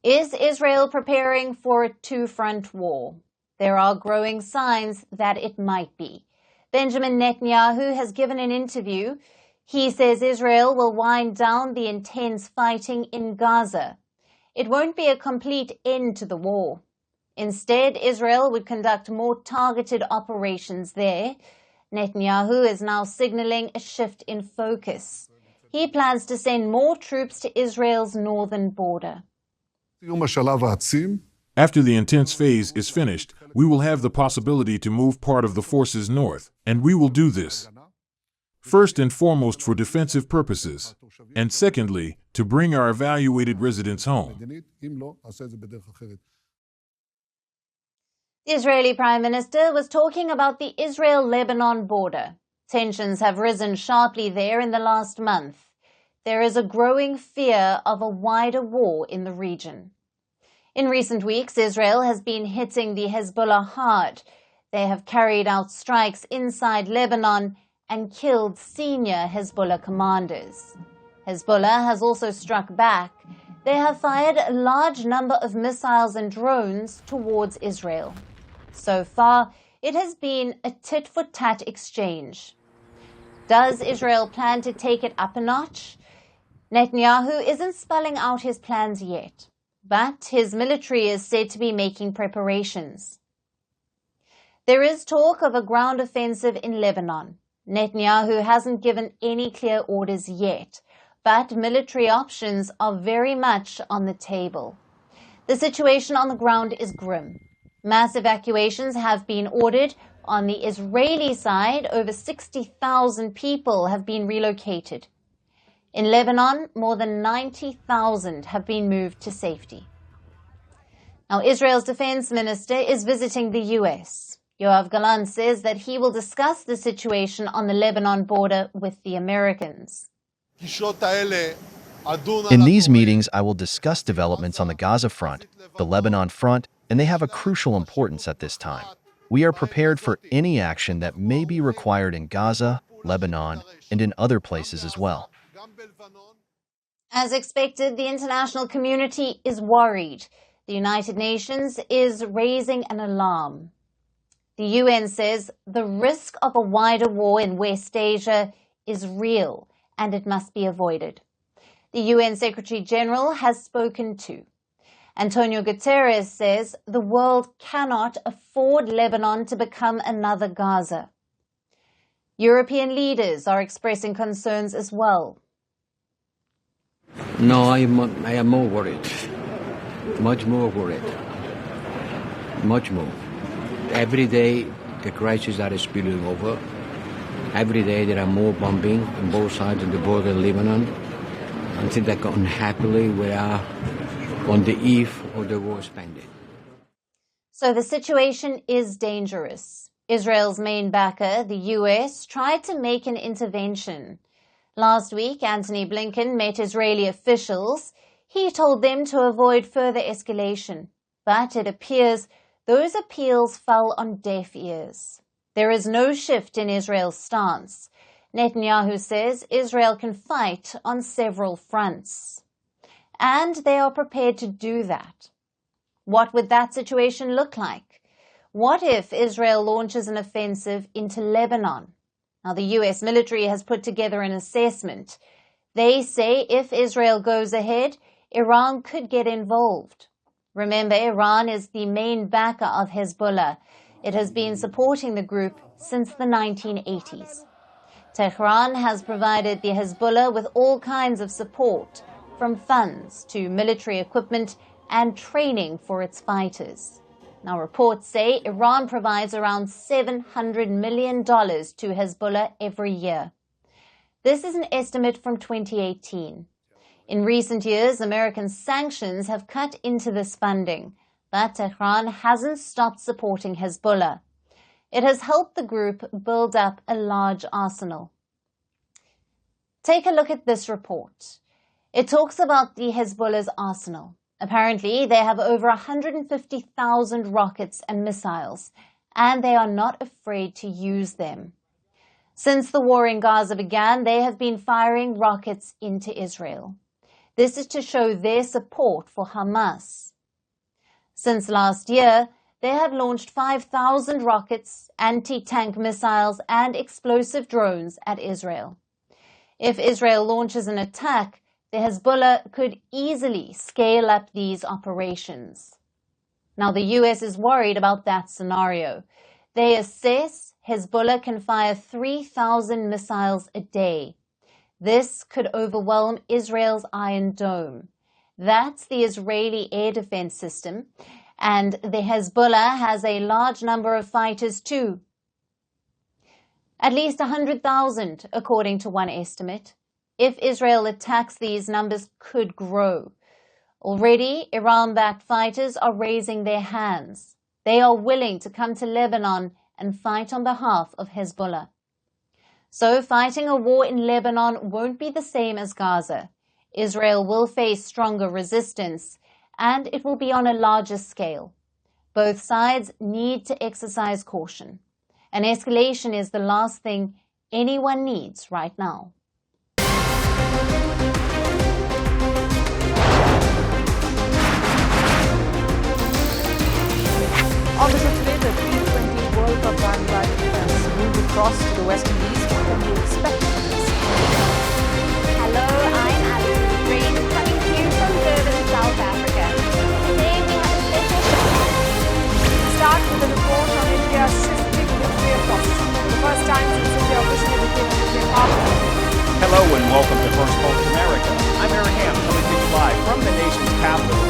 Is Israel preparing for a two-front war? There are growing signs that it might be. Benjamin Netanyahu has given an interview. He says Israel will wind down the intense fighting in Gaza. It won't be a complete end to the war. Instead, Israel would conduct more targeted operations there. Netanyahu is now signaling a shift in focus. He plans to send more troops to Israel's northern border. After the intense phase is finished, we will have the possibility to move part of the forces north, and we will do this. First and foremost for defensive purposes, and secondly, to bring our evacuated residents home. The Israeli Prime Minister was talking about the Israel-Lebanon border. Tensions have risen sharply there in the last month. There is a growing fear of a wider war in the region. In recent weeks, Israel has been hitting the Hezbollah hard. They have carried out strikes inside Lebanon and killed senior Hezbollah commanders. Hezbollah has also struck back. They have fired a large number of missiles and drones towards Israel. So far, it has been a tit-for-tat exchange. Does Israel plan to take it up a notch? Netanyahu isn't spelling out his plans yet, but his military is said to be making preparations. There is talk of a ground offensive in Lebanon. Netanyahu hasn't given any clear orders yet, but military options are very much on the table. The situation on the ground is grim. Mass evacuations have been ordered. On the Israeli side, over 60,000 people have been relocated. In Lebanon, more than 90,000 have been moved to safety. Now, Israel's defense minister is visiting the U.S. Yoav Gallant says that he will discuss the situation on the Lebanon border with the Americans. In these meetings, I will discuss developments on the Gaza front, the Lebanon front, and they have a crucial importance at this time. We are prepared for any action that may be required in Gaza, Lebanon, and in other places as well. As expected, the international community is worried. The United Nations is raising an alarm. The UN says the risk of a wider war in West Asia is real and it must be avoided. The UN Secretary General has spoken too. Antonio Guterres says the world cannot afford Lebanon to become another Gaza. European leaders are expressing concerns as well. No, I am more worried. Much more worried. Much more. Every day the crises are spilling over. Every day there are more bombing on both sides of the border in Lebanon. Until that unhappily we are on the eve of the war spending. So the situation is dangerous. Israel's main backer, the U.S., tried to make an intervention. Last week, Antony Blinken met Israeli officials. He told them to avoid further escalation. But it appears those appeals fell on deaf ears. There is no shift in Israel's stance. Netanyahu says Israel can fight on several fronts. And they are prepared to do that. What would that situation look like? What if Israel launches an offensive into Lebanon? Now, the U.S. military has put together an assessment. They say if Israel goes ahead, Iran could get involved. Remember, Iran is the main backer of Hezbollah. It has been supporting the group since the 1980s. Tehran has provided the Hezbollah with all kinds of support, from funds to military equipment and training for its fighters. Now, reports say Iran provides around $700 million to Hezbollah every year. This is an estimate from 2018. In recent years, American sanctions have cut into this funding, but Tehran hasn't stopped supporting Hezbollah. It has helped the group build up a large arsenal. Take a look at this report. It talks about the Hezbollah's arsenal. Apparently, they have over 150,000 rockets and missiles, and they are not afraid to use them. Since the war in Gaza began, they have been firing rockets into Israel. This is to show their support for Hamas. Since last year, they have launched 5,000 rockets, anti-tank missiles, and explosive drones at Israel. If Israel launches an attack, the Hezbollah could easily scale up these operations. Now, the US is worried about that scenario. They assess Hezbollah can fire 3,000 missiles a day. This could overwhelm Israel's Iron Dome. That's the Israeli air defense system, and the Hezbollah has a large number of fighters too. At least 100,000, according to one estimate. If Israel attacks, these numbers could grow. Already, Iran-backed fighters are raising their hands. They are willing to come to Lebanon and fight on behalf of Hezbollah. So fighting a war in Lebanon won't be the same as Gaza. Israel will face stronger resistance, and it will be on a larger scale. Both sides need to exercise caution. An escalation is the last thing anyone needs right now. On the show today, the T20 World Cup barrage has moved across to the West Indies. What can we expect from this? Hello, I'm Alison Green, coming to you from Durban, South Africa. Today we have a special show. Start with a report on India's shifting nuclear posture. The first time since India officially became a nuclear power. Hello and welcome to Firstpost America. I'm Aaron Ham, coming to you live from the nation's capital,